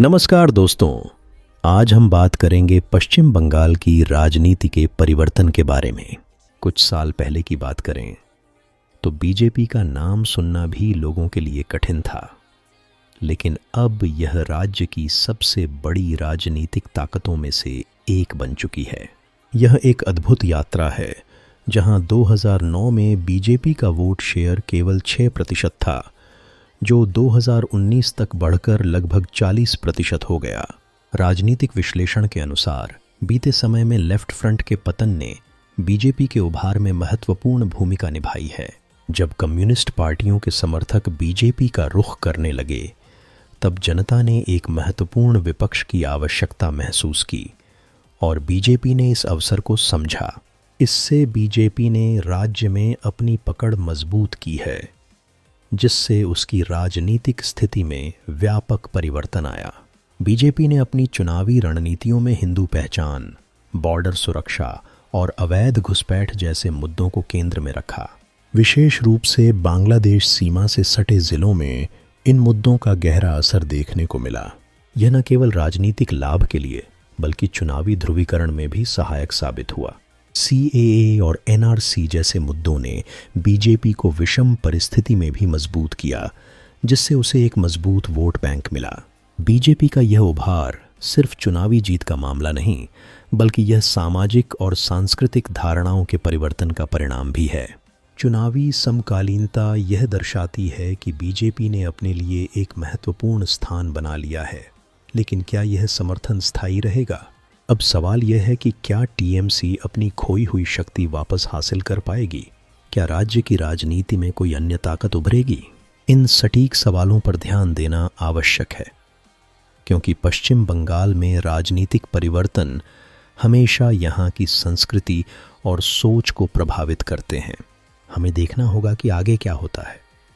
नमस्कार दोस्तों, आज हम बात करेंगे पश्चिम बंगाल की राजनीति के परिवर्तन के बारे में। कुछ साल पहले की बात करें तो बीजेपी का नाम सुनना भी लोगों के लिए कठिन था, लेकिन अब यह राज्य की सबसे बड़ी राजनीतिक ताकतों में से एक बन चुकी है। यह एक अद्भुत यात्रा है जहां 2009 में बीजेपी का वोट शेयर केवल 6% था, जो 2019 तक बढ़कर लगभग 40% हो गया। राजनीतिक विश्लेषण के अनुसार बीते समय में लेफ्ट फ्रंट के पतन ने बीजेपी के उभार में महत्वपूर्ण भूमिका निभाई है। जब कम्युनिस्ट पार्टियों के समर्थक बीजेपी का रुख करने लगे, तब जनता ने एक महत्वपूर्ण विपक्ष की आवश्यकता महसूस की और बीजेपी ने इस अवसर को समझा। इससे बीजेपी ने राज्य में अपनी पकड़ मजबूत की है, जिससे उसकी राजनीतिक स्थिति में व्यापक परिवर्तन आया। बीजेपी ने अपनी चुनावी रणनीतियों में हिंदू पहचान, बॉर्डर सुरक्षा और अवैध घुसपैठ जैसे मुद्दों को केंद्र में रखा। विशेष रूप से बांग्लादेश सीमा से सटे जिलों में इन मुद्दों का गहरा असर देखने को मिला। यह न केवल राजनीतिक लाभ के लिए बल्कि चुनावी ध्रुवीकरण में भी सहायक साबित हुआ। CAA और NRC जैसे मुद्दों ने बीजेपी को विषम परिस्थिति में भी मजबूत किया, जिससे उसे एक मजबूत वोट बैंक मिला। बीजेपी का यह उभार सिर्फ चुनावी जीत का मामला नहीं, बल्कि यह सामाजिक और सांस्कृतिक धारणाओं के परिवर्तन का परिणाम भी है। चुनावी समकालीनता यह दर्शाती है कि बीजेपी ने अपने लिए एक महत्वपूर्ण स्थान बना लिया है, लेकिन क्या यह समर्थन स्थायी रहेगा? अब सवाल यह है कि क्या TMC अपनी खोई हुई शक्ति वापस हासिल कर पाएगी? क्या राज्य की राजनीति में कोई अन्य ताकत उभरेगी? इन सटीक सवालों पर ध्यान देना आवश्यक है, क्योंकि पश्चिम बंगाल में राजनीतिक परिवर्तन हमेशा यहाँ की संस्कृति और सोच को प्रभावित करते हैं। हमें देखना होगा कि आगे क्या होता है।